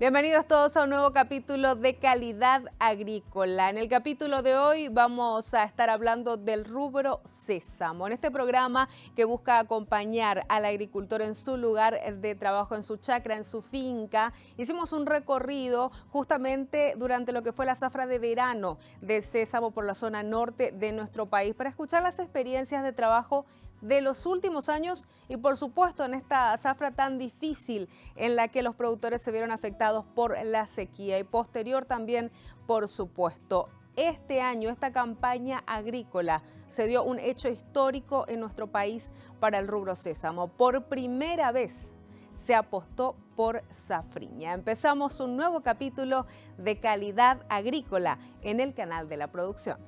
Bienvenidos todos a un nuevo capítulo de Calidad Agrícola. En el capítulo de hoy vamos a estar hablando del rubro sésamo. En este programa que busca acompañar al agricultor en su lugar de trabajo, en su chacra, en su finca, hicimos un recorrido justamente durante lo que fue la zafra de verano de sésamo por la zona norte de nuestro país para escuchar las experiencias de trabajo de los últimos años y por supuesto en esta zafra tan difícil en la que los productores se vieron afectados por la sequía y posterior también, por supuesto. Este año, esta campaña agrícola se dio un hecho histórico en nuestro país para el rubro sésamo. Por primera vez se apostó por safriña. Empezamos un nuevo capítulo de Calidad Agrícola en el canal de la producción.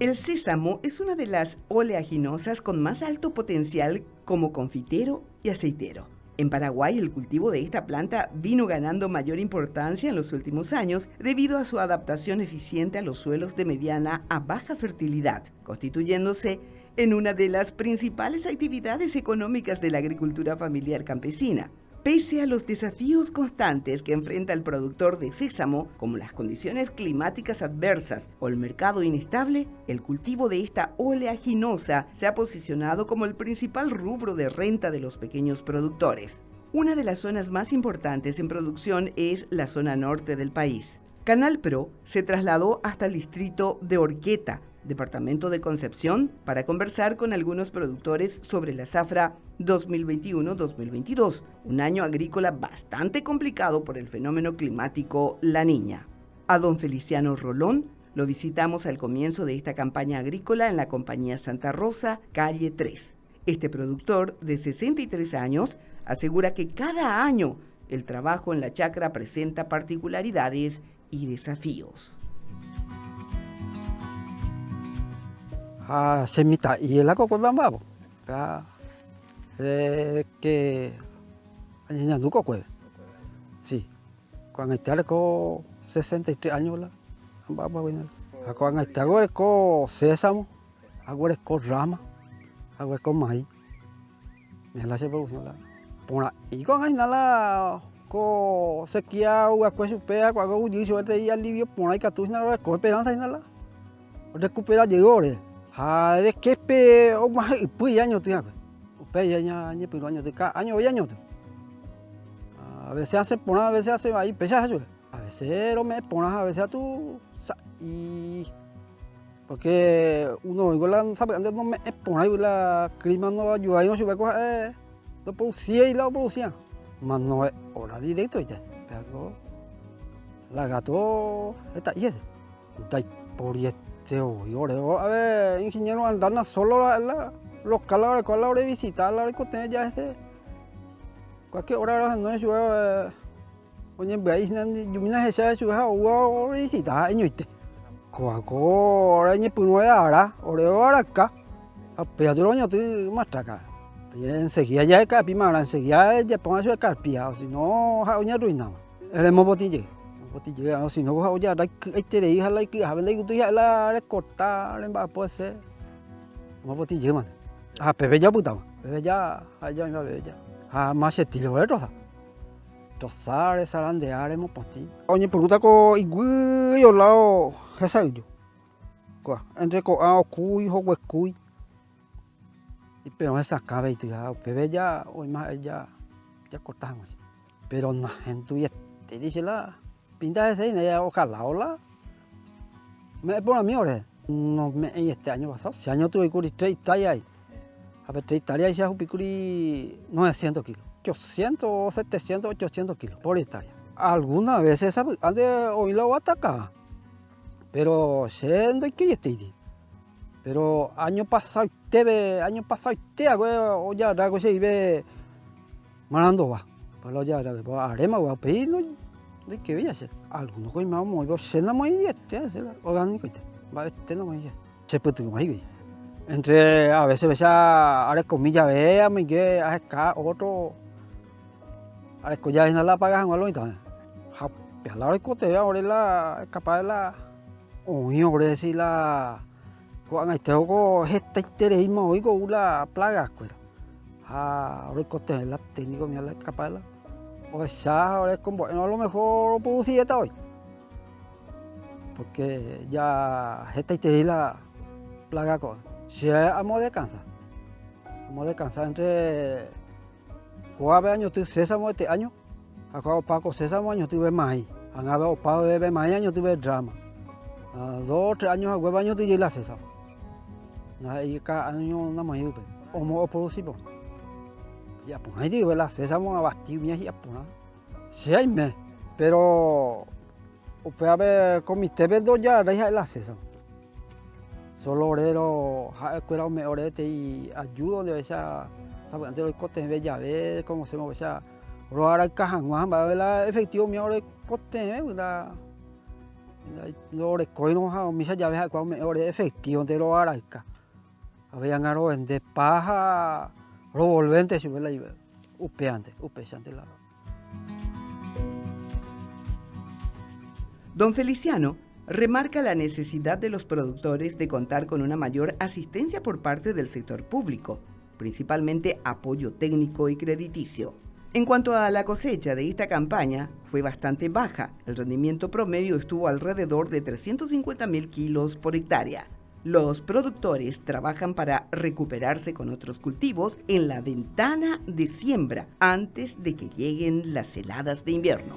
El sésamo es una de las oleaginosas con más alto potencial como confitero y aceitero. En Paraguay, el cultivo de esta planta vino ganando mayor importancia en los últimos años debido a su adaptación eficiente a los suelos de mediana a baja fertilidad, constituyéndose en una de las principales actividades económicas de la agricultura familiar campesina. Pese a los desafíos constantes que enfrenta el productor de sésamo, como las condiciones climáticas adversas o el mercado inestable, el cultivo de esta oleaginosa se ha posicionado como el principal rubro de renta de los pequeños productores. Una de las zonas más importantes en producción es la zona norte del país. Canal Pro se trasladó hasta el distrito de Horqueta, departamento de Concepción, para conversar con algunos productores sobre la zafra 2021-2022, un año agrícola bastante complicado por el fenómeno climático La Niña. A don Feliciano Rolón lo visitamos al comienzo de esta campaña agrícola en la compañía Santa Rosa, calle 3. Este productor de 63 años asegura que cada año el trabajo en la chacra presenta particularidades y desafíos. Semita y el agua con bambabo. Que año nunca puede. Sí. Cuando está con 63 años la bamba bueno. Cuando está agora con sésamo, agora con rama, agora con maíz. Me la se producción la. Pona y con ahí nada con sequía o agua supera cuando uno suerte y alivio pona y catuzna ahora con esperanza y nada. Recupera llegó. De que pe o más pues año tiene. Pe año pero año de cada año año. A veces hace pona, a veces hace ahí pesa eso. A veces lo me ponas, a veces tú y porque uno igual sabe antes no me pona y la clima no ayuda y no sube coja lo producía y la producía. Mas no es hora directo ya. Pero la gato está ahí. Está por a ver, ingeniero, andar solo los calores, con la hora de visitar, la hora de ya cualquier hora no es oye, veis, yo me nace esa o visitar, año este. Coaco, ahora ni puno de ahora acá, a Pedro año te más traca. Enseguida ya es capimara, enseguida ya ponga su carpia, o si no, oña ruina. El hemos botille. Botilla, si no ya hay te hija la que haben de tu ya la recortar en va puede ser. Mo botilla man. Pepe ya puta. Pepe ya allá en la bella. Más estilo de rosa. Tosar sarandear hemos poti. Oye, pregunta co igui yo lao esa yo. Co entre co a cuy ho cuy. Y pero esa cabe y Pepe ya hoy más ya cortamos. Pero na en tu te dice la pinta ese y ojalá hola. Me pone a mí ahora. No me este año pasado. Este año tuve curi 3 tallas. A ver, 3 tallas y ya un picuri 900 kilos. 800, 700, 800 kilos por hectárea. Algunas veces antes hoy lo ataca. Pero siendo que este. Pero año pasado te hago ya algo se iba manando va. Pues ya haremos va a pedir de que veía ser algunos que más muy se la muy orgánico va no muy se puede muy entre a veces ahora comilla vea me que acá otro ahora ya en la pagan algo y tal a la hora que te ahora la capaz de la o yo por decir la cuando este ojo este interés hoy con una plaga ahora coste la técnico mía la capala. O ya ahora es como no a lo mejor producir esta hoy. Porque ya esta y la plaga con. Si amo descansar. Amo descansar entre 4 años estoy sésamo este año. Acá Paco sésamo años tuve maíz. Han habido Paco bebé maíz años tuve drama. 2 o 3 años a huevo años tuve la sésamo. Y cada año una maíz. O producimos. Ya pues ahí tuve la sésamo a bastir mías y a poner. Sí hay mes. Pero a ver con mis tebes dos ya reja la sésamo. Solo orero, escuela me orete y ayudo de esa, sabe antes los costes bella ve cómo se mueve esa, robar el caján, más va a ver la efectivo mi ore coste, la ore coino ha mi ya ve cuando me ore efectivo de lo araica, habían aro en de paja, revolvente si ve la upeante la. Don Feliciano remarca la necesidad de los productores de contar con una mayor asistencia por parte del sector público, principalmente apoyo técnico y crediticio. En cuanto a la cosecha de esta campaña, fue bastante baja. El rendimiento promedio estuvo alrededor de 350.000 kilos por hectárea. Los productores trabajan para recuperarse con otros cultivos en la ventana de siembra antes de que lleguen las heladas de invierno.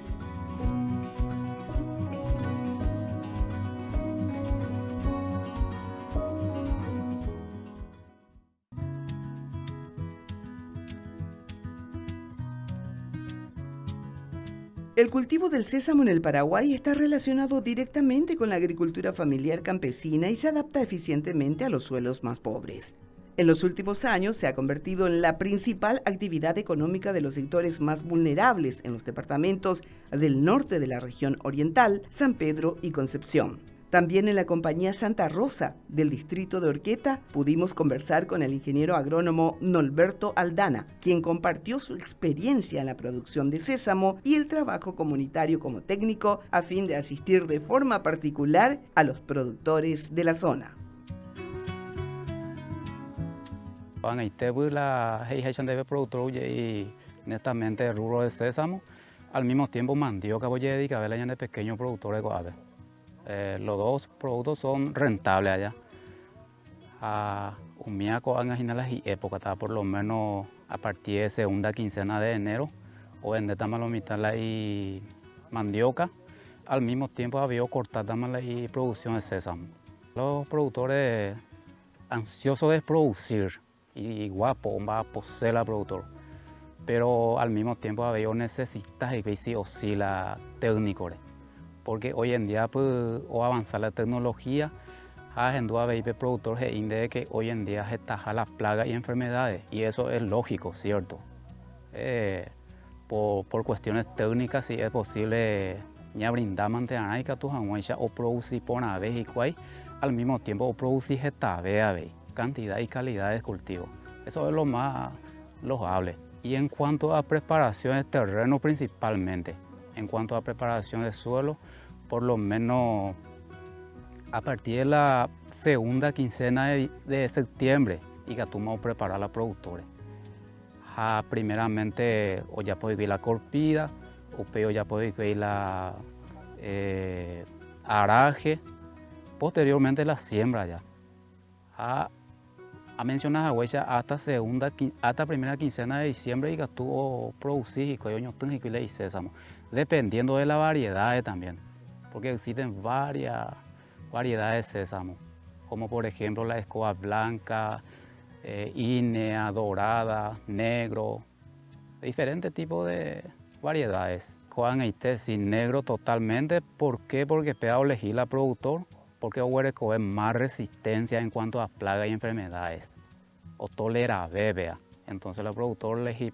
El cultivo del sésamo en el Paraguay está relacionado directamente con la agricultura familiar campesina y se adapta eficientemente a los suelos más pobres. En los últimos años se ha convertido en la principal actividad económica de los sectores más vulnerables en los departamentos del norte de la región oriental, San Pedro y Concepción. También en la compañía Santa Rosa del distrito de Orqueta pudimos conversar con el ingeniero agrónomo Norberto Aldana, quien compartió su experiencia en la producción de sésamo y el trabajo comunitario como técnico a fin de asistir de forma particular a los productores de la zona. La productor y netamente el rubro de sésamo, al mismo tiempo mandioca voy a dedicar a la pequeño productor de coave. Los dos productos son rentables allá. Un miaco en las época, por lo menos a partir de segunda quincena de enero, o en esta mitad la mandioca, al mismo tiempo había cortada la producción de sésamo. Los productores ansiosos de producir y guapo, va a poseer al productor, pero al mismo tiempo había necesitas y que sí oscila técnico. Porque hoy en día pues, o avanzar la tecnología, hay productores de que hoy en día se taja las plagas y enfermedades, y eso es lógico, ¿cierto? Por cuestiones técnicas, si es posible ya brindar mantener o producir por una vez y cual, al mismo tiempo o producir cantidad y calidad de cultivo. Eso es lo más loable. Y en cuanto a preparación de terreno principalmente, en cuanto a preparación de suelo, por lo menos a partir de la segunda quincena de septiembre y que tomamos preparar a los productores. Primeramente, o ya puede ver la corpida, o ya puede ver la araje, posteriormente la siembra ya. A mencionar a huella hasta primera quincena de diciembre y que tuvo producir y coño y le sésamo, dependiendo de la variedad también, porque existen varias variedades de sésamo, como por ejemplo la escoba blanca, ínea, dorada, negro, diferentes tipos de variedades. Coan sin negro totalmente, ¿por qué? Porque pega elegir la productor, porque huereco es más resistencia en cuanto a plagas y enfermedades, o tolera bebea. Entonces el productor elegir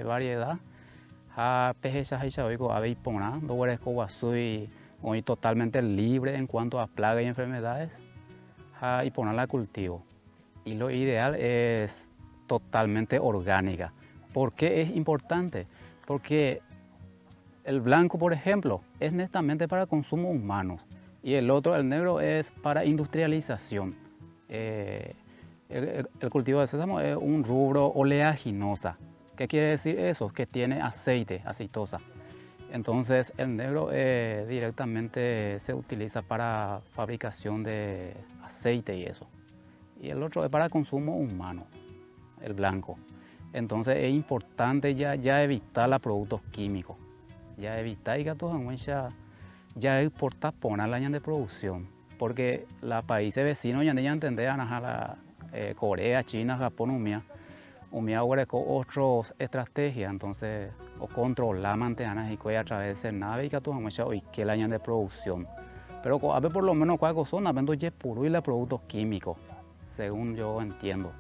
variedad, hoy totalmente libre en cuanto a plagas y enfermedades, y ponerla a cultivo. Y lo ideal es totalmente orgánica. ¿Por qué es importante? Porque el blanco, por ejemplo, es netamente para consumo humano y el otro, el negro, es para industrialización. El cultivo de sésamo es un rubro oleaginosa. ¿Qué quiere decir eso? Que tiene aceite, aceitosa. Entonces el negro directamente se utiliza para fabricación de aceite y eso. Y el otro es para consumo humano, el blanco. Entonces es importante ya evitar los productos químicos. Ya evitar y ya exportar poner la de producción. Porque los países vecinos ya entenderán la Corea, China, Japón, umia ahora con otras estrategias, entonces o controlar mantener y a través de nave y que tú que la de producción. Pero a ver por lo menos cuál son habiendo ya puro y los productos químicos, según yo entiendo.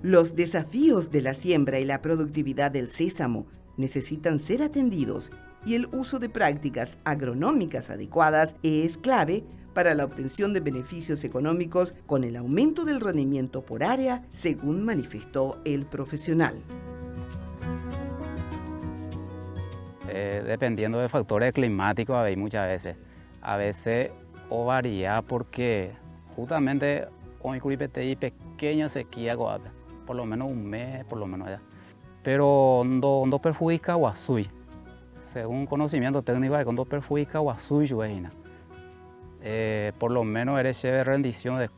Los desafíos de la siembra y la productividad del sésamo necesitan ser atendidos y el uso de prácticas agronómicas adecuadas es clave para la obtención de beneficios económicos con el aumento del rendimiento por área, según manifestó el profesional. Dependiendo de factores climáticos, hay muchas veces. A veces o varía porque justamente hoy hay pequeña sequía, por lo menos un mes, por lo menos ya. Pero no perjudica o azul. Según conocimiento técnico, no perjudica o azul, por lo menos eres de rendición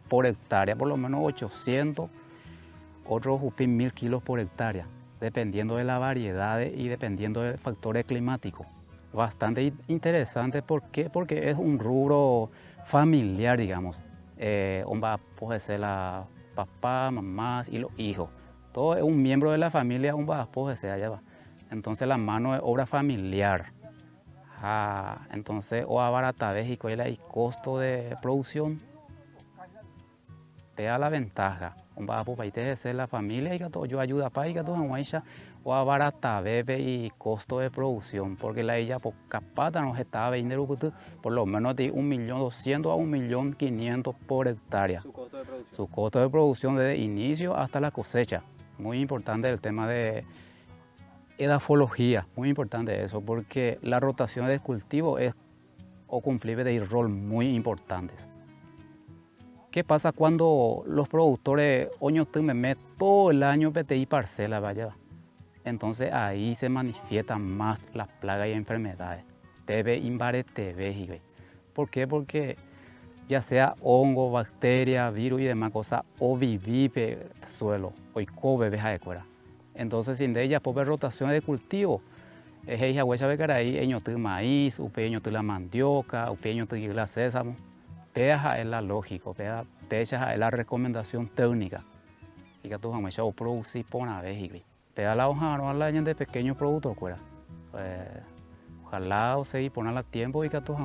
por hectárea, por lo menos 800, otros 1000 kilos por hectárea, dependiendo de la variedad y dependiendo de factores climáticos. Bastante interesante, ¿por qué? Porque es un rubro familiar, digamos. Va a ser la papá, mamás y los hijos. Todo es un miembro de la familia, allá va. Entonces la mano es obra familiar. Entonces, o abarata vez y costo de producción te da la ventaja. La familia y que yo ayuda para que todo o abarata bebé y costo de producción, porque la ella por capata nos estaba vendiendo por lo menos de 1.200.000 a 1.500.000 por hectárea. Su costo de producción desde inicio hasta la cosecha. Muy importante el tema de edafología, muy importante eso, porque la rotación de cultivo es o cumplir de rol muy importantes. ¿Qué pasa cuando los productores todo el año PTI parcela, vaya? Entonces ahí se manifiestan más las plagas y enfermedades. Tebe imbarete. ¿Por qué? Porque ya sea hongo, bacteria, virus y demás cosas, o vive suelo, o cobe beja de cuera. Entonces, sin de ella, por rotación de cultivo, es ella huecha de caraí, eñotu maíz, upeño tu la mandioca, upeño tu la sésamo. Peja es la lógica, peja es la recomendación técnica. Y que tú has o producir por una vez. Pega la hoja no la de pequeños productos, cuera. Ojalá o seguir ponerla a tiempo y que tú has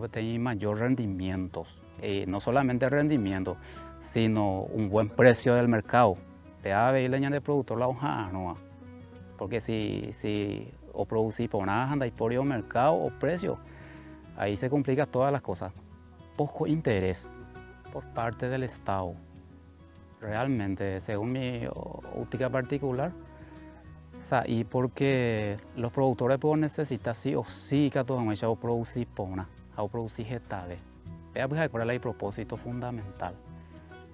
tener mayor rendimiento. No solamente rendimiento, sino un buen precio del mercado. Pega ver la de productor la hoja no. Porque si o producir por una anda y por el mercado o precio, ahí se complican todas las cosas. Poco interés por parte del Estado. Realmente, según mi óptica particular, y porque los productores pueden necesitar sí o sí que todos han producir pona, o producir getave. Pero pues hay propósito fundamental.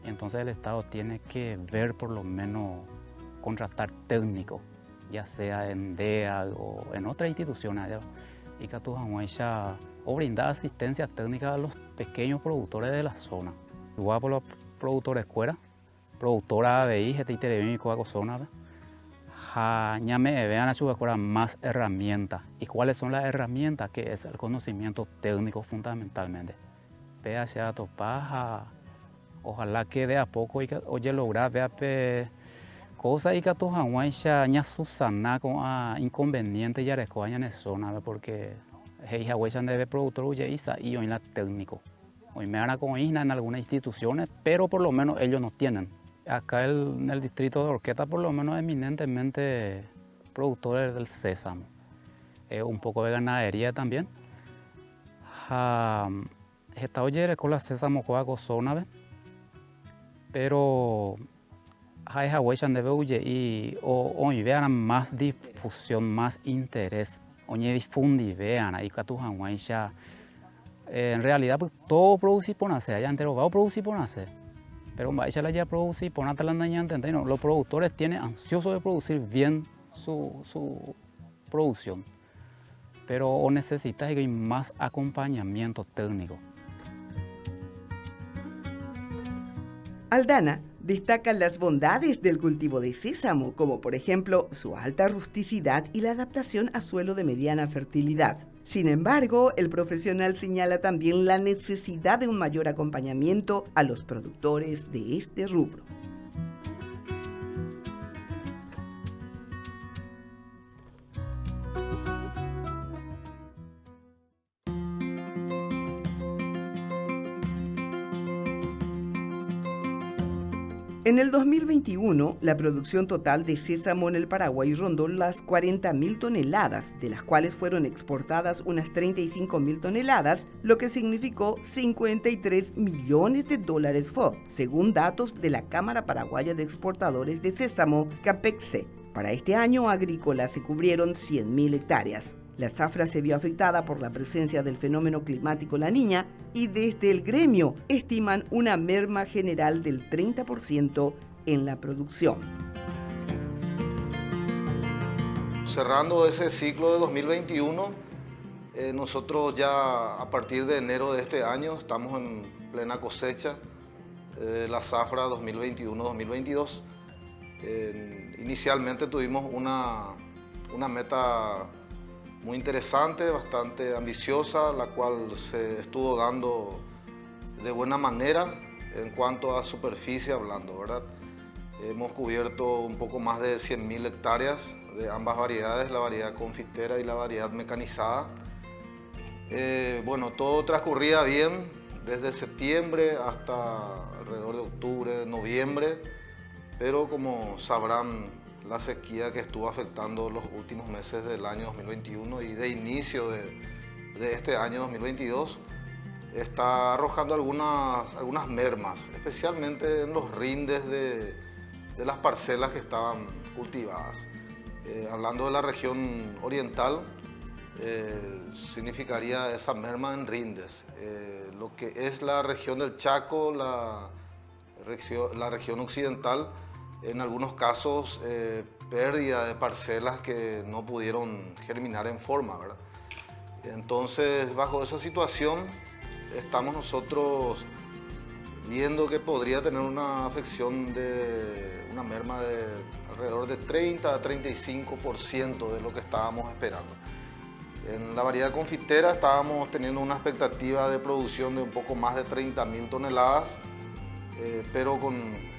Entonces el Estado tiene que ver por lo menos contratar técnicos, ya sea en DEA o en otras instituciones allá, y que todos han o brindar asistencia técnica a los pequeños productores de la zona. Igual por los productores fuera, productora ABI, gente y zona, ya me vean a su más herramientas. ¿Y cuáles son las herramientas? Que es el conocimiento técnico fundamentalmente. PHA topaja, ojalá que de a poco oye lograr ver cosas y que todos ya susana con inconvenientes ya recojan en zona, porque ella debe productor y hoy la técnico. Hoy me van con isna en algunas instituciones, pero por lo menos ellos no tienen. Acá en el distrito de Orqueta, por lo menos eminentemente productores del sésamo. Un poco de ganadería también. Esta oye con la sésamo con zona, pero hay huellas de beuye y hoy vean más difusión, más interés. Oye difundir vean ahí que tu ya En realidad, pues, todo produce por nacer, allá entero va a producir por nacer. Pero ella ya produce por nacer la niña, ¿no? Los productores tienen ansiosos de producir bien su producción, pero necesitas más acompañamiento técnico. Aldana destaca las bondades del cultivo de sésamo, como por ejemplo su alta rusticidad y la adaptación a suelo de mediana fertilidad. Sin embargo, el profesional señala también la necesidad de un mayor acompañamiento a los productores de este rubro. En el 2021, la producción total de sésamo en el Paraguay rondó las 40.000 toneladas, de las cuales fueron exportadas unas 35.000 toneladas, lo que significó 53 millones de dólares FOB, según datos de la Cámara Paraguaya de Exportadores de Sésamo, CAPEXE. Para este año agrícola se cubrieron 100.000 hectáreas. La zafra se vio afectada por la presencia del fenómeno climático La Niña y desde el gremio estiman una merma general del 30% en la producción. Cerrando ese ciclo de 2021, nosotros ya a partir de enero de este año estamos en plena cosecha de la zafra 2021-2022. Inicialmente tuvimos una meta muy interesante, bastante ambiciosa, la cual se estuvo dando de buena manera en cuanto a superficie hablando, ¿verdad? Hemos cubierto un poco más de 100.000 hectáreas de ambas variedades, la variedad confitera y la variedad mecanizada. Bueno, todo transcurría bien desde septiembre hasta alrededor de octubre, noviembre, pero como sabrán, la sequía que estuvo afectando los últimos meses del año 2021 y de inicio de este año 2022 está arrojando algunas mermas, especialmente en los rindes de las parcelas que estaban cultivadas. Hablando de la región oriental, significaría esa merma en rindes. Lo que es la región del Chaco, la región occidental, en algunos casos pérdida de parcelas que no pudieron germinar en forma, ¿verdad? Entonces, bajo esa situación, estamos nosotros viendo que podría tener una afección de una merma de alrededor de 30 a 35% de lo que estábamos esperando. En la variedad confitera estábamos teniendo una expectativa de producción de un poco más de 30.000 toneladas, pero con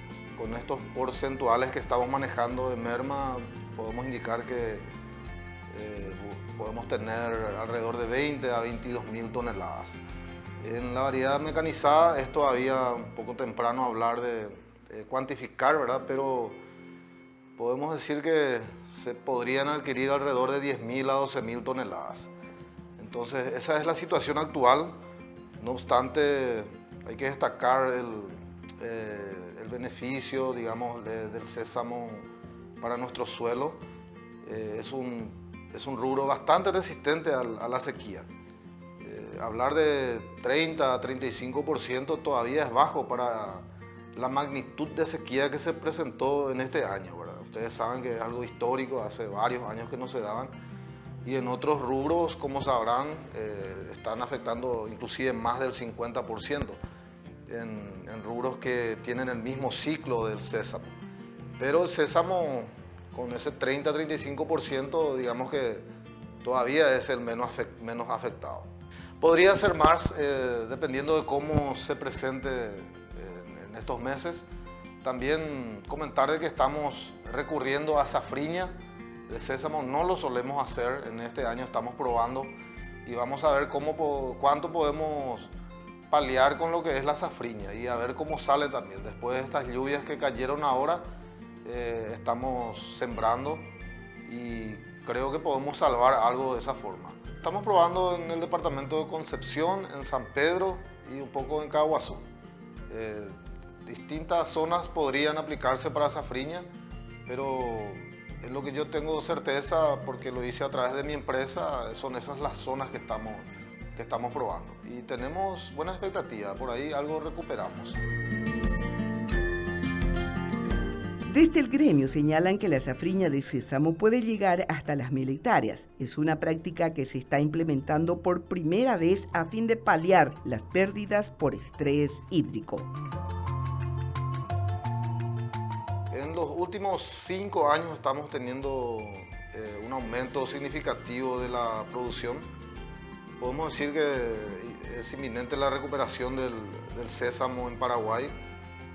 estos porcentuales que estamos manejando de merma, podemos indicar que podemos tener alrededor de 20 a 22.000 toneladas. En la variedad mecanizada es todavía un poco temprano hablar de cuantificar, ¿verdad? Pero podemos decir que se podrían adquirir alrededor de 10.000 a 12.000 toneladas. Entonces, esa es la situación actual. No obstante, hay que destacar el beneficio, digamos, del sésamo para nuestro suelo. Es un rubro bastante resistente a la sequía. Hablar de 30 a 35% todavía es bajo para la magnitud de sequía que se presentó en este año, ¿verdad? Ustedes saben que es algo histórico, hace varios años que no se daban, y en otros rubros, como sabrán, están afectando inclusive más del 50%. En rubros que tienen el mismo ciclo del sésamo. Pero el sésamo, con ese 30-35%, digamos que todavía es el menos afectado. Podría ser más, dependiendo de cómo se presente en estos meses. También comentar de que estamos recurriendo a safriña de sésamo. No lo solemos hacer, en este año estamos probando y vamos a ver cuánto podemos paliar con lo que es la safriña y a ver cómo sale también. Después de estas lluvias que cayeron ahora, estamos sembrando y creo que podemos salvar algo de esa forma. Estamos probando en el departamento de Concepción, en San Pedro y un poco en Caguazú. Distintas zonas podrían aplicarse para safriña, pero es lo que yo tengo certeza, porque lo hice a través de mi empresa, son esas las zonas que estamos que estamos probando. Y tenemos buena expectativa, por ahí algo recuperamos. Desde el gremio señalan que la safriña de sésamo puede llegar hasta las 1000 hectáreas. Es una práctica que se está implementando por primera vez a fin de paliar las pérdidas por estrés hídrico. En los últimos 5 años estamos teniendo un aumento significativo de la producción. Podemos decir que es inminente la recuperación del sésamo en Paraguay,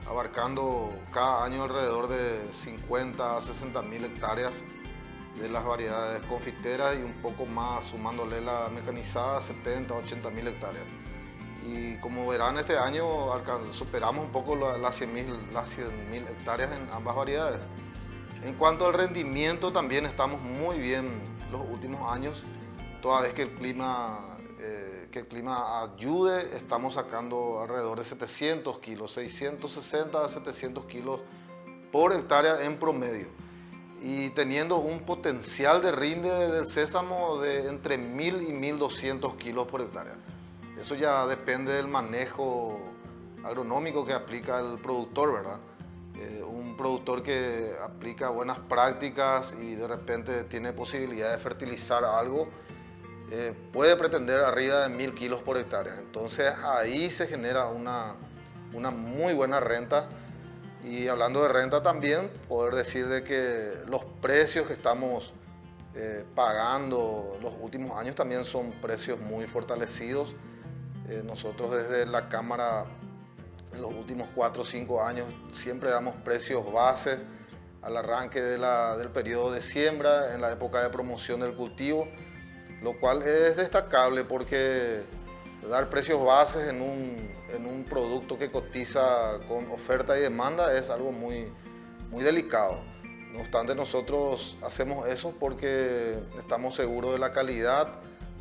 abarcando cada año alrededor de 50 a 60 mil hectáreas de las variedades confiteras y un poco más, sumándole la mecanizada, 70 a 80 mil hectáreas. Y como verán, este año superamos un poco las 100 mil hectáreas en ambas variedades. En cuanto al rendimiento, también estamos muy bien los últimos años, toda vez que el clima ayude, estamos sacando alrededor de 700 kilos, 660 a 700 kilos por hectárea en promedio. Y teniendo un potencial de rinde del sésamo de entre 1000 y 1200 kilos por hectárea. Eso ya depende del manejo agronómico que aplica el productor, ¿verdad? Un productor que aplica buenas prácticas y de repente tiene posibilidad de fertilizar algo, puede pretender arriba de 1000 kilos por hectárea. Entonces ahí se genera una muy buena renta. Y hablando de renta también, poder decir de que los precios que estamos pagando los últimos años también son precios muy fortalecidos. Nosotros desde la Cámara en los últimos 4 o 5 años siempre damos precios bases al arranque del periodo de siembra, en la época de promoción del cultivo, lo cual es destacable porque dar precios bases en un producto que cotiza con oferta y demanda es algo muy, muy delicado. No obstante, nosotros hacemos eso porque estamos seguros de la calidad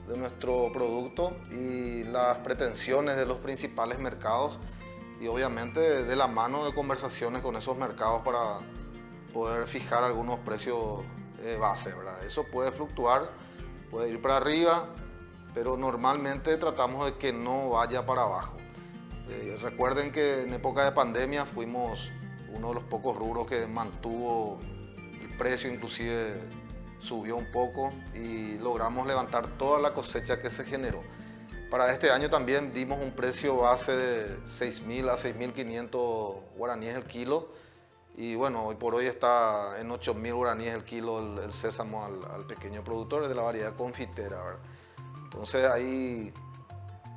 de nuestro producto y las pretensiones de los principales mercados y obviamente de la mano de conversaciones con esos mercados para poder fijar algunos precios base, ¿verdad? Eso puede fluctuar, puede ir para arriba, pero normalmente tratamos de que no vaya para abajo. Recuerden que en época de pandemia fuimos uno de los pocos rubros que mantuvo el precio, inclusive subió un poco y logramos levantar toda la cosecha que se generó. Para este año también dimos un precio base de 6.000 a 6.500 guaraníes el kilo y bueno, hoy por hoy está en 8.000 guaraníes el kilo el sésamo al pequeño productor de la variedad confitera, ¿verdad? Entonces ahí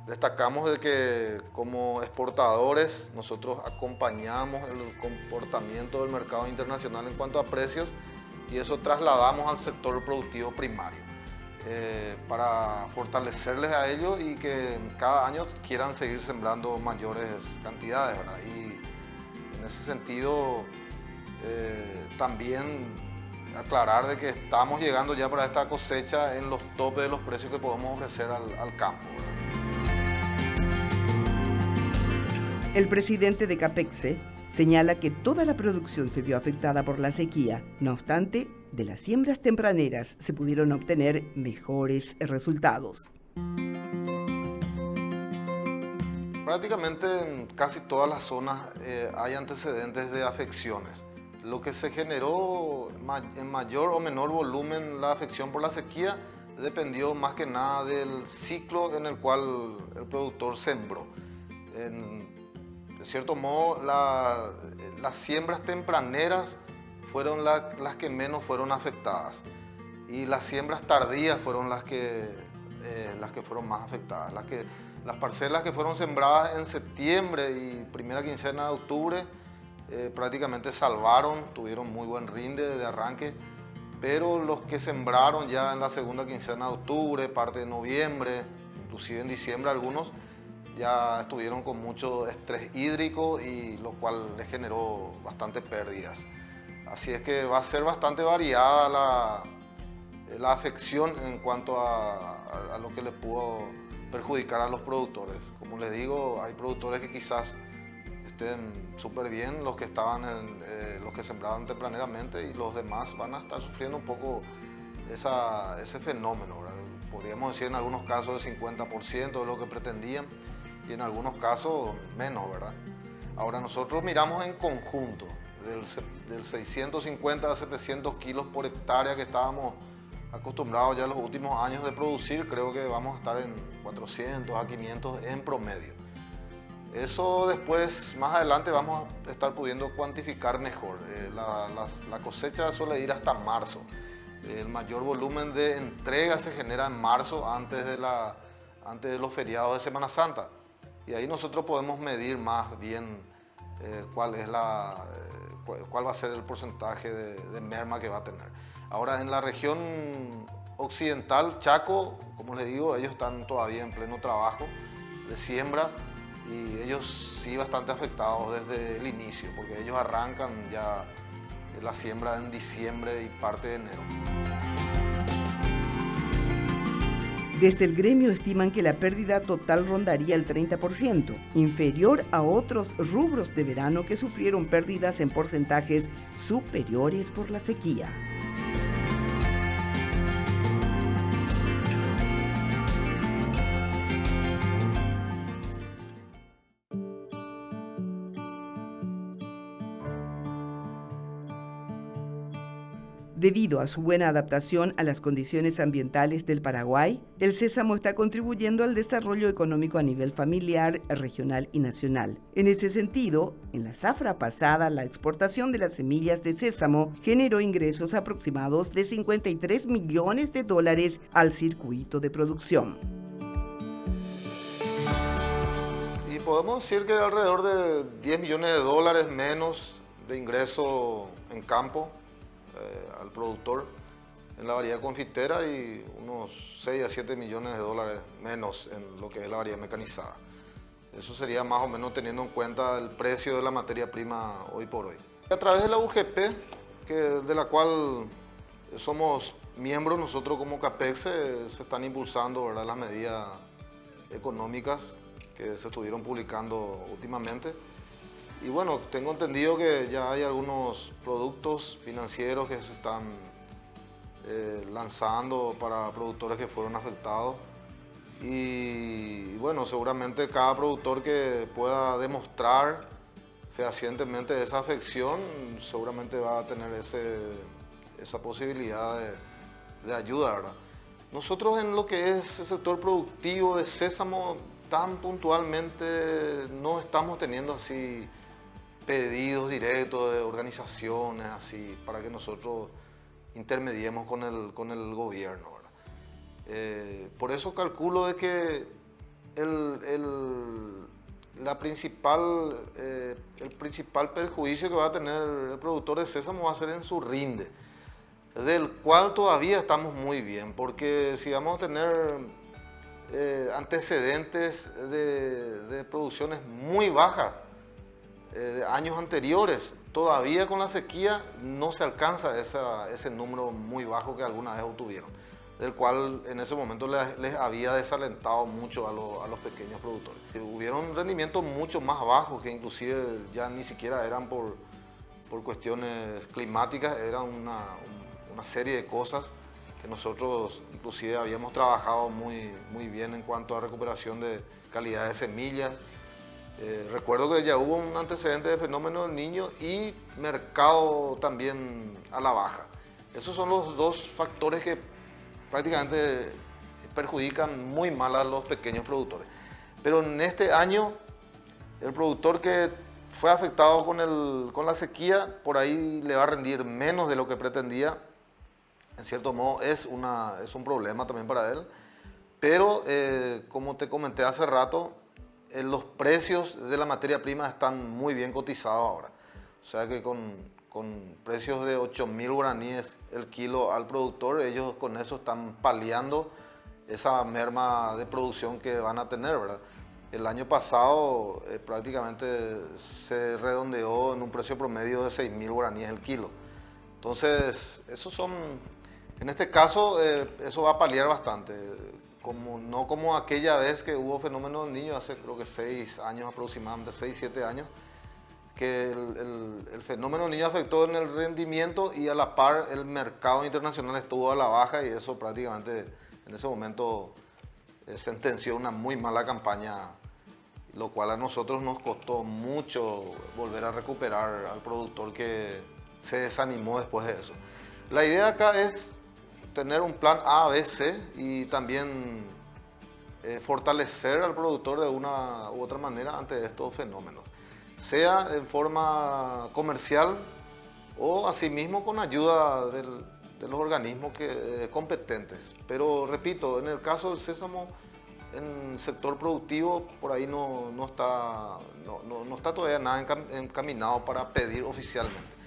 destacamos de que como exportadores nosotros acompañamos el comportamiento del mercado internacional en cuanto a precios y eso trasladamos al sector productivo primario para fortalecerles a ellos y que cada año quieran seguir sembrando mayores cantidades, ¿verdad? Y en ese sentido también aclarar de que estamos llegando ya para esta cosecha en los topes de los precios que podemos ofrecer al campo, ¿verdad? El presidente de Capexe señala que toda la producción se vio afectada por la sequía. No obstante, de las siembras tempraneras se pudieron obtener mejores resultados. Prácticamente en casi todas las zonas hay antecedentes de afecciones. Lo que se generó en mayor o menor volumen la afección por la sequía dependió más que nada del ciclo en el cual el productor sembró. De cierto modo, las siembras tempraneras fueron las que menos fueron afectadas y las siembras tardías fueron las que fueron más afectadas. Las parcelas que fueron sembradas en septiembre y primera quincena de octubre prácticamente salvaron, tuvieron muy buen rinde de arranque, pero los que sembraron ya en la segunda quincena de octubre, parte de noviembre, inclusive en diciembre algunos, ya estuvieron con mucho estrés hídrico y lo cual les generó bastantes pérdidas. Así es que va a ser bastante variada la afección en cuanto a lo que le pudo perjudicar a los productores. Como les digo, hay productores que quizás estén súper bien, los que sembraban tempraneramente y los demás van a estar sufriendo un poco ese fenómeno, ¿verdad? podríamos decir en algunos casos el 50% de lo que pretendían y en algunos casos menos, ¿verdad? Ahora nosotros miramos en conjunto, del 650 a 700 kilos por hectárea que estábamos acostumbrados ya en los últimos años de producir, creo que vamos a estar en 400 a 500 en promedio. Eso después, más adelante, vamos a estar pudiendo cuantificar mejor. La cosecha suele ir hasta marzo. El mayor volumen de entrega se genera en marzo, antes de los feriados de Semana Santa. Y ahí nosotros podemos medir más bien cuál va a ser el porcentaje de merma que va a tener. Ahora, en la región occidental, Chaco, como les digo, ellos están todavía en pleno trabajo de siembra y ellos sí bastante afectados desde el inicio, porque ellos arrancan ya la siembra en diciembre y parte de enero. Desde el gremio estiman que la pérdida total rondaría el 30%, inferior a otros rubros de verano que sufrieron pérdidas en porcentajes superiores por la sequía. Debido a su buena adaptación a las condiciones ambientales del Paraguay, el sésamo está contribuyendo al desarrollo económico a nivel familiar, regional y nacional. En ese sentido, en la zafra pasada, la exportación de las semillas de sésamo generó ingresos aproximados de $53 millones al circuito de producción. Y podemos decir que alrededor de $10 millones menos de ingreso en campo al productor en la variedad confitera y unos 6 a 7 millones de dólares menos en lo que es la variedad mecanizada. Eso sería más o menos teniendo en cuenta el precio de la materia prima hoy por hoy. A través de la UGP, de la cual somos miembros, nosotros como CAPEX se están impulsando, ¿verdad?, las medidas económicas que se estuvieron publicando últimamente. Y bueno, tengo entendido que ya hay algunos productos financieros que se están lanzando para productores que fueron afectados. Y bueno, seguramente cada productor que pueda demostrar fehacientemente esa afección, seguramente va a tener esa posibilidad de ayuda, ¿verdad? Nosotros en lo que es el sector productivo de sésamo, tan puntualmente no estamos teniendo así pedidos directos de organizaciones así para que nosotros intermediemos con el gobierno, ¿verdad? Por eso calculo de que el principal perjuicio que va a tener el productor de sésamo va a ser en su rinde, del cual todavía estamos muy bien, porque si vamos a tener antecedentes de producciones muy bajas de años anteriores, todavía con la sequía no se alcanza ese número muy bajo que alguna vez obtuvieron, del cual en ese momento les había desalentado mucho a los pequeños productores. Hubieron rendimientos mucho más bajos que inclusive ya ni siquiera eran por cuestiones climáticas, era una serie de cosas que nosotros inclusive habíamos trabajado muy bien en cuanto a recuperación de calidad de semillas. Recuerdo que ya hubo un antecedente de fenómeno del Niño y mercado también a la baja. Esos son los dos factores que prácticamente perjudican muy mal a los pequeños productores. Pero en este año, el productor que fue afectado con la sequía, por ahí le va a rendir menos de lo que pretendía. En cierto modo es un problema también para él. Pero como te comenté hace rato, los precios de la materia prima están muy bien cotizados ahora. O sea que con precios de 8.000 guaraníes el kilo al productor, ellos con eso están paliando esa merma de producción que van a tener, ¿verdad? El año pasado prácticamente se redondeó en un precio promedio de 6.000 guaraníes el kilo. Entonces, en este caso, eso va a paliar bastante. No como aquella vez que hubo fenómeno del Niño, hace creo que 6 años aproximadamente, 6, 7 años, que el fenómeno del Niño afectó en el rendimiento y a la par el mercado internacional estuvo a la baja y eso prácticamente en ese momento sentenció una muy mala campaña, lo cual a nosotros nos costó mucho volver a recuperar al productor que se desanimó después de eso. La idea acá es tener un plan A, B, C y también fortalecer al productor de una u otra manera ante estos fenómenos, sea en forma comercial o asimismo con ayuda de los organismos competentes. Pero repito, en el caso del sésamo, en el sector productivo, por ahí no está todavía nada encaminado para pedir oficialmente.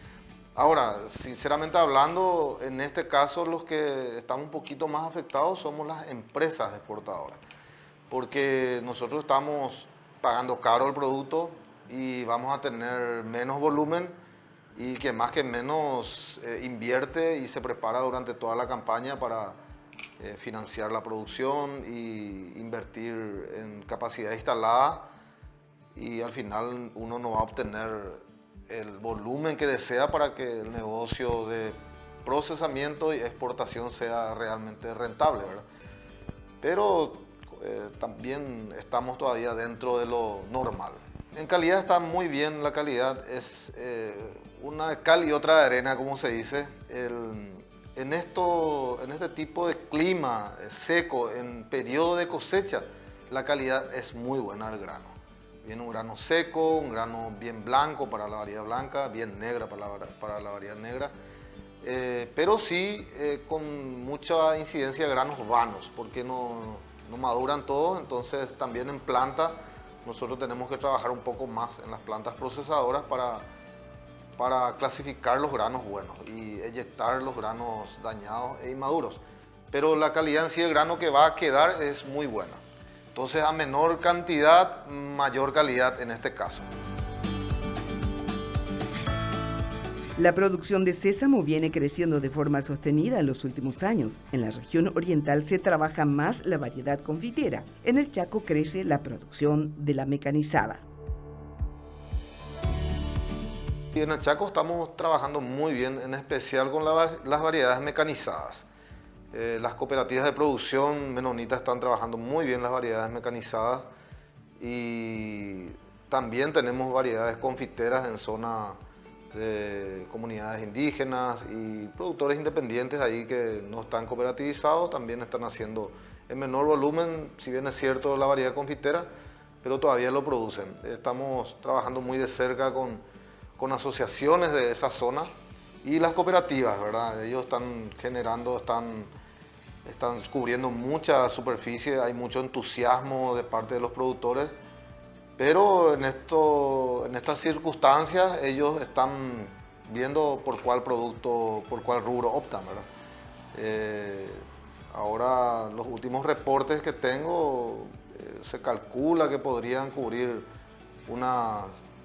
Ahora, sinceramente hablando, en este caso los que estamos un poquito más afectados somos las empresas exportadoras, porque nosotros estamos pagando caro el producto y vamos a tener menos volumen y que más que menos invierte y se prepara durante toda la campaña para financiar la producción y invertir en capacidad instalada, y al final uno no va a obtener el volumen que desea para que el negocio de procesamiento y exportación sea realmente rentable, ¿verdad? Pero también estamos todavía dentro de lo normal. En calidad está muy bien, la calidad es una de cal y otra de arena, como se dice. En este tipo de clima seco, en periodo de cosecha, la calidad es muy buena del grano. Viene un grano seco, un grano bien blanco para la variedad blanca, bien negra para la variedad negra, pero sí con mucha incidencia de granos vanos, porque no maduran todos. Entonces también en planta nosotros tenemos que trabajar un poco más en las plantas procesadoras para clasificar los granos buenos y eyectar los granos dañados e inmaduros. Pero la calidad en sí del grano que va a quedar es muy buena. Entonces, a menor cantidad, mayor calidad en este caso. La producción de sésamo viene creciendo de forma sostenida en los últimos años. En la región oriental se trabaja más la variedad confitera. En el Chaco crece la producción de la mecanizada. Y en el Chaco estamos trabajando muy bien, en especial con las variedades mecanizadas. Las cooperativas de producción menonitas están trabajando muy bien las variedades mecanizadas, y también tenemos variedades confiteras en zonas de comunidades indígenas y productores independientes ahí que no están cooperativizados, también están haciendo en menor volumen, si bien es cierto la variedad confitera, pero todavía lo producen. Estamos trabajando muy de cerca con asociaciones de esa zona y las cooperativas, ¿verdad? Ellos están generando, están cubriendo mucha superficie, hay mucho entusiasmo de parte de los productores, pero en estas circunstancias ellos están viendo por cuál producto, por cuál rubro optan, ¿verdad? Ahora los últimos reportes que tengo, se calcula que podrían cubrir unas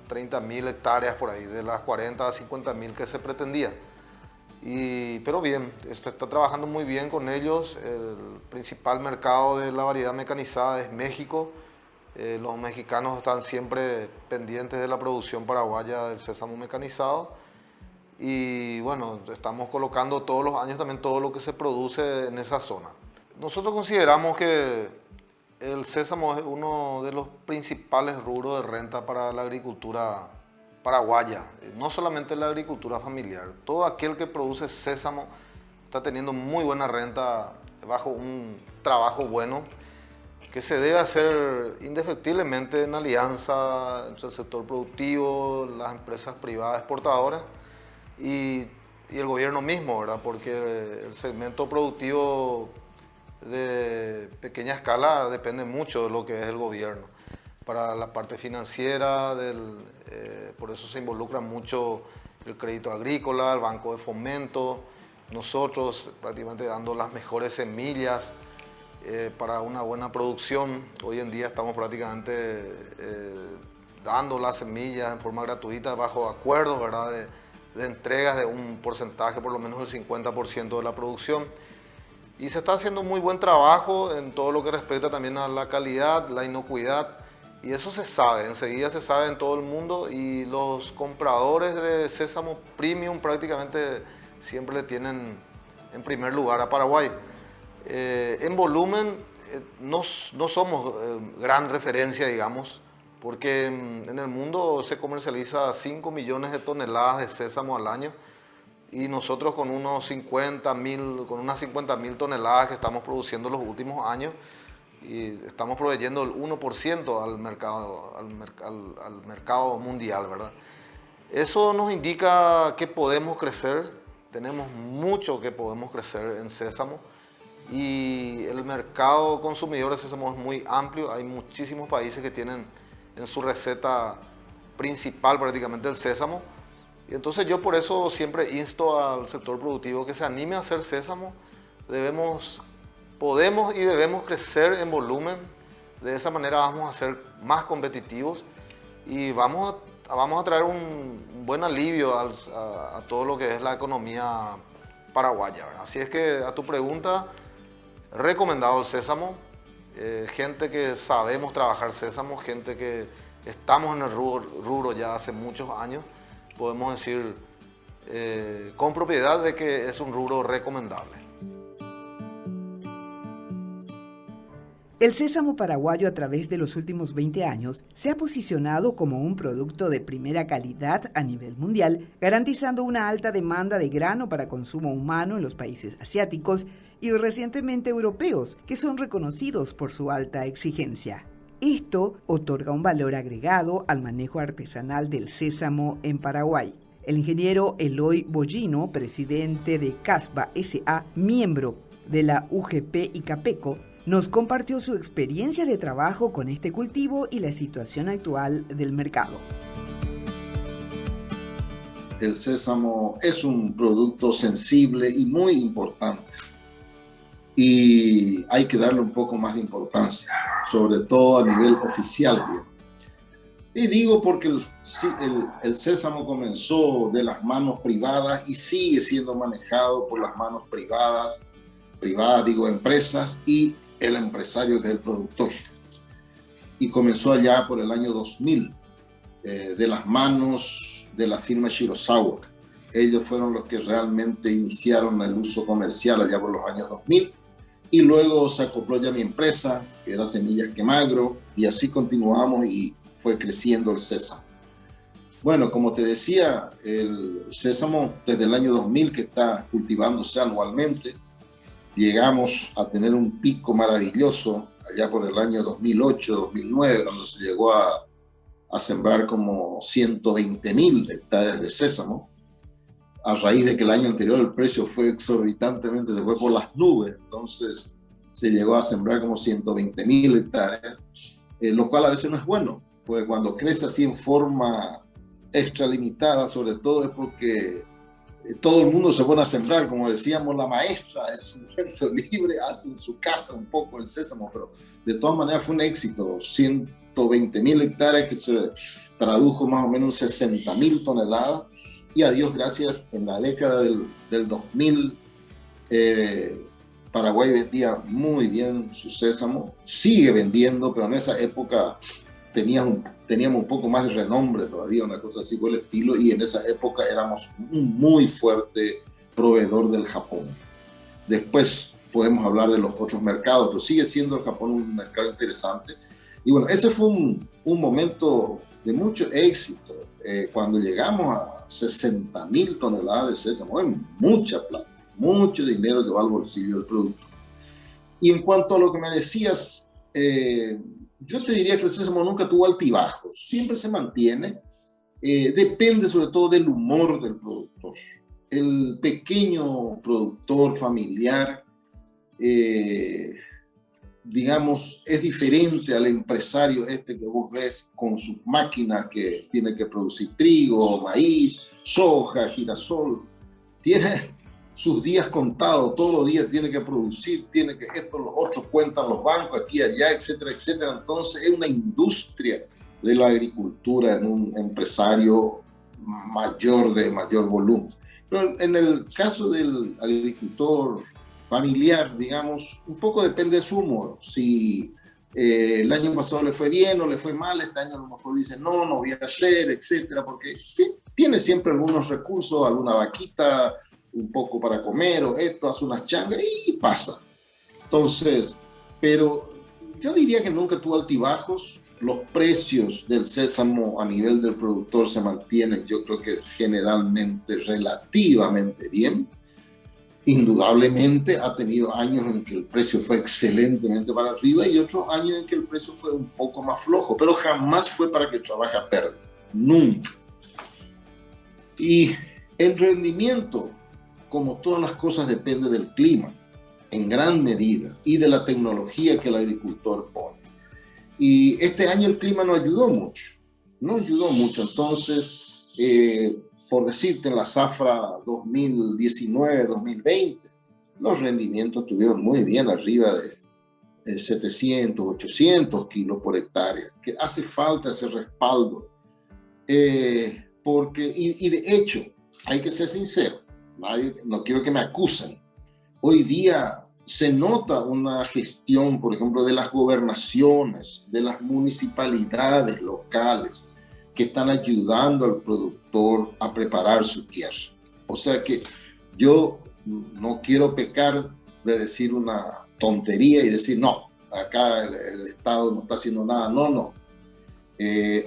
30.000 hectáreas por ahí, de las 40 a 50.000 que se pretendía. Pero bien, está trabajando muy bien con ellos. El principal mercado de la variedad mecanizada es México. Los mexicanos están siempre pendientes de la producción paraguaya del sésamo mecanizado. Y bueno, estamos colocando todos los años también todo lo que se produce en esa zona. Nosotros consideramos que el sésamo es uno de los principales rubros de renta para la agricultura paraguaya, no solamente la agricultura familiar. Todo aquel que produce sésamo está teniendo muy buena renta bajo un trabajo bueno que se debe hacer indefectiblemente en alianza entre el sector productivo, las empresas privadas exportadoras y el gobierno mismo, ¿verdad? Porque el segmento productivo de pequeña escala depende mucho de lo que es el gobierno. Para la parte financiera, por eso se involucra mucho el crédito agrícola, el banco de fomento, nosotros prácticamente dando las mejores semillas para una buena producción. Hoy en día estamos prácticamente dando las semillas en forma gratuita bajo acuerdos, ¿verdad? De entregas de un porcentaje, por lo menos el 50% de la producción. Y se está haciendo muy buen trabajo en todo lo que respecta también a la calidad, la inocuidad. Y eso se sabe, enseguida se sabe en todo el mundo, y los compradores de sésamo premium prácticamente siempre le tienen en primer lugar a Paraguay. En volumen no somos gran referencia, digamos, porque en el mundo se comercializa 5 millones de toneladas de sésamo al año y nosotros con unas 50.000 toneladas que estamos produciendo los últimos años y estamos proveyendo el 1% al mercado mundial, ¿verdad? Eso nos indica que podemos crecer, tenemos mucho que podemos crecer en sésamo y el mercado consumidor de sésamo es muy amplio, hay muchísimos países que tienen en su receta principal prácticamente el sésamo. Y entonces yo por eso siempre insto al sector productivo que se anime a hacer sésamo. Podemos y debemos crecer en volumen. De esa manera vamos a ser más competitivos y vamos a traer un buen alivio a todo lo que es la economía paraguaya, ¿verdad? Así es que a tu pregunta, recomendado el sésamo. Gente que sabemos trabajar sésamo, gente que estamos en el rubro ya hace muchos años, podemos decir con propiedad de que es un rubro recomendable. El sésamo paraguayo a través de los últimos 20 años se ha posicionado como un producto de primera calidad a nivel mundial, garantizando una alta demanda de grano para consumo humano en los países asiáticos y recientemente europeos, que son reconocidos por su alta exigencia. Esto otorga un valor agregado al manejo artesanal del sésamo en Paraguay. El ingeniero Eloy Bollino, presidente de Casba S.A., miembro de la UGP y Capeco, nos compartió su experiencia de trabajo con este cultivo y la situación actual del mercado. El sésamo es un producto sensible y muy importante. Y hay que darle un poco más de importancia, sobre todo a nivel oficial. Y digo porque el sésamo comenzó de las manos privadas y sigue siendo manejado por las manos privadas, empresas y el empresario que es el productor. Y comenzó allá por el año 2000, de las manos de la firma Shirosawa. Ellos fueron los que realmente iniciaron el uso comercial allá por los años 2000. Y luego se acopló ya mi empresa, que era Semillas Quemagro, y así continuamos y fue creciendo el sésamo. Bueno, como te decía, el sésamo desde el año 2000 que está cultivándose anualmente, llegamos a tener un pico maravilloso allá por el año 2008-2009, cuando se llegó a sembrar como 120.000 hectáreas de sésamo, a raíz de que el año anterior el precio fue exorbitantemente, se fue por las nubes, entonces se llegó a sembrar como 120.000 hectáreas, lo cual a veces no es bueno, porque cuando crece así en forma extralimitada, sobre todo es porque todo el mundo se pone a sembrar, como decíamos la maestra, es un momento libre, hace en su casa un poco el sésamo, pero de todas maneras fue un éxito, 120.000 hectáreas que se tradujo más o menos en 60.000 toneladas, y a Dios gracias, en la década del 2000, Paraguay vendía muy bien su sésamo, sigue vendiendo, pero en esa época teníamos un poco más de renombre todavía, una cosa así por el estilo, y en esa época éramos un muy fuerte proveedor del Japón. Después podemos hablar de los otros mercados, pero sigue siendo el Japón un mercado interesante. Y bueno, ese fue un momento de mucho éxito. Cuando llegamos a 60.000 toneladas de sésamo, es mucha plata, mucho dinero que va al bolsillo del producto. Y en cuanto a lo que me decías, yo te diría que el sésamo nunca tuvo altibajos, siempre se mantiene, depende sobre todo del humor del productor. El pequeño productor familiar, digamos, es diferente al empresario que vos ves con sus máquinas que tiene que producir trigo, maíz, soja, girasol. Tiene sus días contados, todos los días tiene que producir, tiene que esto, los otros cuentan los bancos, aquí, allá, etcétera, etcétera. Entonces es una industria de la agricultura en un empresario de mayor volumen. Pero en el caso del agricultor familiar, digamos, un poco depende de su humor. Si el año pasado le fue bien o le fue mal, este año a lo mejor dice no voy a hacer, etcétera, porque tiene siempre algunos recursos, alguna vaquita, un poco para comer o esto, hace unas changas y pasa. Entonces, pero yo diría que nunca tuvo altibajos. Los precios del sésamo a nivel del productor se mantienen, yo creo que generalmente relativamente bien. Indudablemente ha tenido años en que el precio fue excelentemente para arriba y otros años en que el precio fue un poco más flojo, pero jamás fue para que trabaje a pérdida, nunca. Y el rendimiento, como todas las cosas, depende del clima, en gran medida, y de la tecnología que el agricultor pone. Y este año el clima no ayudó mucho, entonces, por decirte, en la zafra 2019-2020, los rendimientos estuvieron muy bien, arriba de 700, 800 kilos por hectárea, que hace falta ese respaldo, porque, y de hecho, hay que ser sincero, no quiero que me acusen, hoy día se nota una gestión, por ejemplo, de las gobernaciones, de las municipalidades locales, que están ayudando al productor a preparar su tierra. O sea que yo no quiero pecar de decir una tontería y decir, no, acá el Estado no está haciendo nada. No.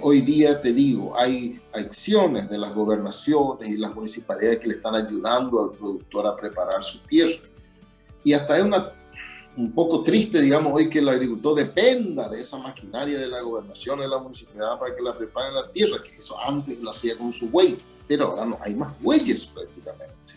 Hoy día, te digo, hay acciones de las gobernaciones y las municipalidades que le están ayudando al productor a preparar su tierra. Y hasta es un poco triste, digamos, hoy que el agricultor dependa de esa maquinaria de la gobernación, de la municipalidad para que la preparen la tierra, que eso antes lo hacía con su buey, pero ahora no hay más bueyes prácticamente.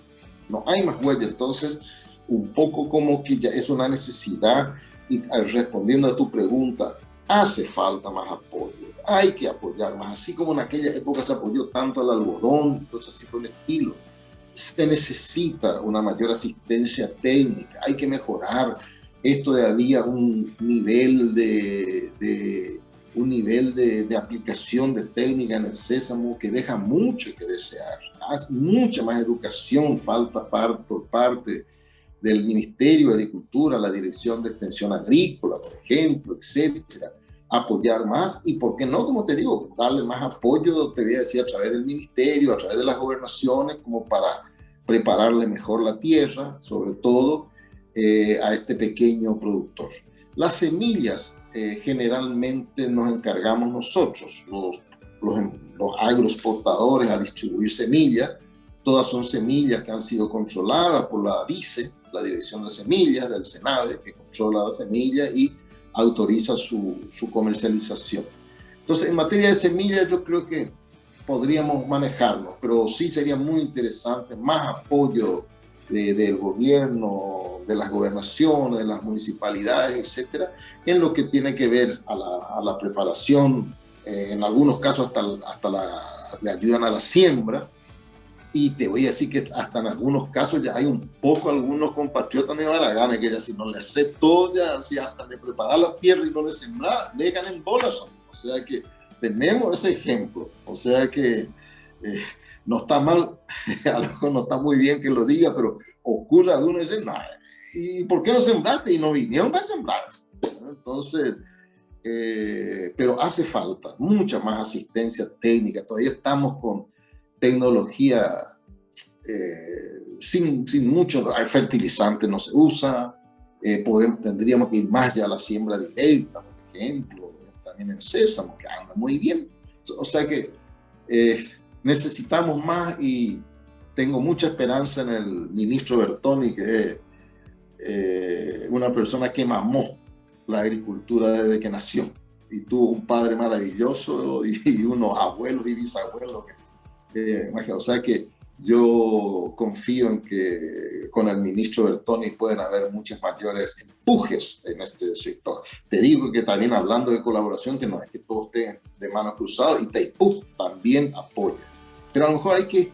No hay más bueyes, entonces un poco como que ya es una necesidad y respondiendo a tu pregunta, hace falta más apoyo, hay que apoyar más, así como en aquella época se apoyó tanto al algodón, cosas así por el estilo. Se necesita una mayor asistencia técnica, hay que mejorar. Esto de había un nivel de aplicación de técnica en el sésamo que deja mucho que desear. Mucha más educación falta por parte del Ministerio de Agricultura, la Dirección de Extensión Agrícola, por ejemplo, etcétera. Apoyar más y, ¿por qué no? Como te digo, darle más apoyo, te voy a decir, a través del ministerio, a través de las gobernaciones, como para prepararle mejor la tierra, sobre todo a este pequeño productor. Las semillas generalmente nos encargamos nosotros, los agroexportadores, a distribuir semillas. Todas son semillas que han sido controladas por la DICE, la Dirección de Semillas del SENAVE, que controla la semilla y autoriza su comercialización. Entonces, en materia de semillas, yo creo que podríamos manejarlo, pero sí sería muy interesante más apoyo del gobierno, de las gobernaciones, de las municipalidades, etcétera, en lo que tiene que ver a la preparación. En algunos casos hasta le ayudan a la siembra. Y te voy a decir que hasta en algunos casos ya hay un poco algunos compatriotas de Baraganes que ya si no le hace todo, ya si hasta le preparar la tierra y no le sembrar, dejan en bolas. O sea que tenemos ese ejemplo. O sea que no está mal, a lo mejor no está muy bien que lo diga, pero ocurre algunos dicen, no, ¿y por qué no sembraste? Y no vinieron a sembrar. Entonces, pero hace falta mucha más asistencia técnica. Todavía estamos con tecnología sin mucho, el fertilizante no se usa, tendríamos que ir más ya a la siembra directa, por ejemplo, también en sésamo, que anda muy bien. O sea que necesitamos más y tengo mucha esperanza en el ministro Bertoni, que es una persona que mamó la agricultura desde que nació y tuvo un padre maravilloso y unos abuelos y bisabuelos o sea que yo confío en que con el ministro Bertoni pueden haber muchos mayores empujes en este sector. Te digo que también hablando de colaboración, que no es que todos estén de manos cruzadas, Itaipú también apoya. Pero a lo mejor hay que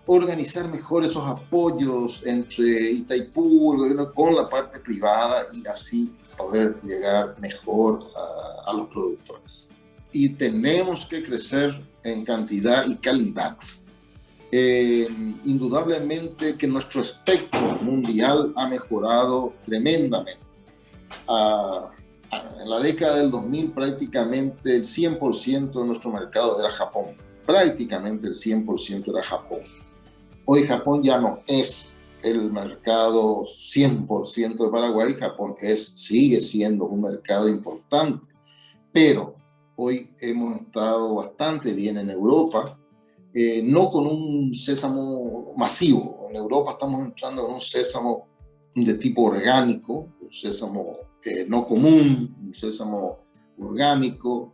organizar mejor esos apoyos entre Itaipú, el gobierno, con la parte privada y así poder llegar mejor a los productores. Y tenemos que crecer en cantidad y calidad. Indudablemente que nuestro espectro mundial ha mejorado tremendamente. En la década del 2000 prácticamente el 100% de nuestro mercado era Japón. Prácticamente el 100% era Japón. Hoy Japón ya no es el mercado 100% de Paraguay, Japón sigue siendo un mercado importante, pero hoy hemos estado bastante bien en Europa, no con un sésamo masivo. En Europa estamos entrando con un sésamo de tipo orgánico, un sésamo no común, un sésamo orgánico,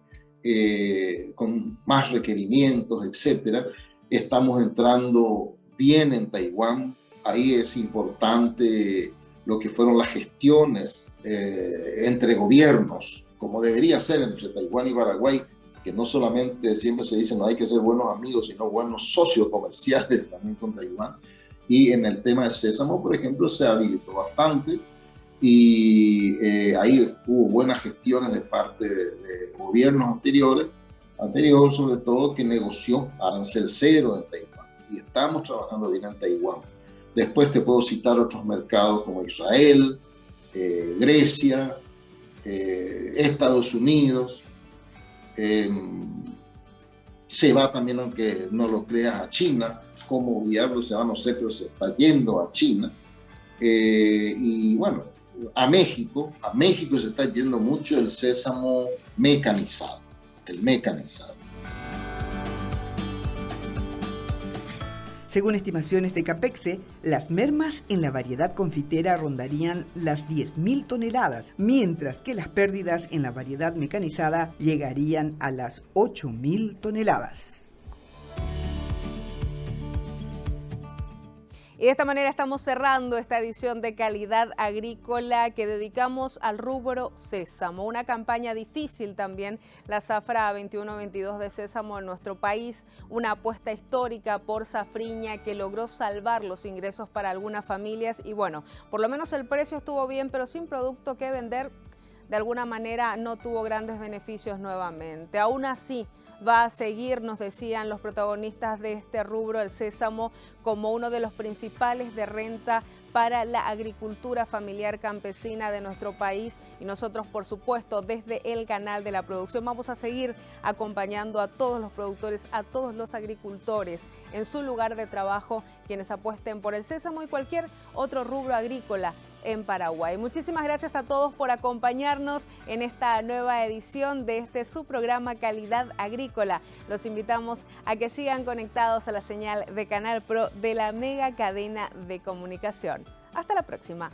con más requerimientos, etc. Estamos entrando bien en Taiwán. Ahí es importante lo que fueron las gestiones entre gobiernos, como debería ser entre Taiwán y Paraguay, que no solamente siempre se dice no hay que ser buenos amigos, sino buenos socios comerciales también con Taiwán. Y en el tema de sésamo, por ejemplo, se habilitó bastante y ahí hubo buenas gestiones de parte de gobiernos anteriores sobre todo, que negoció arancel cero en Taiwán. Y estamos trabajando bien en Taiwán. Después te puedo citar otros mercados como Israel, Grecia, Estados Unidos. Se va también, aunque no lo creas, a China. Como diablo se va, no sé, pero se está yendo a China. Y bueno, a México se está yendo mucho el sésamo mecanizado, el mecanizado. Según estimaciones de Capexe, las mermas en la variedad confitera rondarían las 10.000 toneladas, mientras que las pérdidas en la variedad mecanizada llegarían a las 8.000 toneladas. Y de esta manera estamos cerrando esta edición de Calidad Agrícola que dedicamos al rubro sésamo. Una campaña difícil también, la zafra 21-22 de sésamo en nuestro país. Una apuesta histórica por Safriña que logró salvar los ingresos para algunas familias. Y bueno, por lo menos el precio estuvo bien, pero sin producto que vender, de alguna manera no tuvo grandes beneficios nuevamente. Aún así, va a seguir, nos decían los protagonistas de este rubro, el sésamo, como uno de los principales de renta para la agricultura familiar campesina de nuestro país. Y nosotros, por supuesto, desde el canal de la producción vamos a seguir acompañando a todos los productores, a todos los agricultores en su lugar de trabajo, quienes apuesten por el sésamo y cualquier otro rubro agrícola en Paraguay. Muchísimas gracias a todos por acompañarnos en esta nueva edición de su programa Calidad Agrícola. Los invitamos a que sigan conectados a la señal de Canal Pro de la mega cadena de comunicación. Hasta la próxima.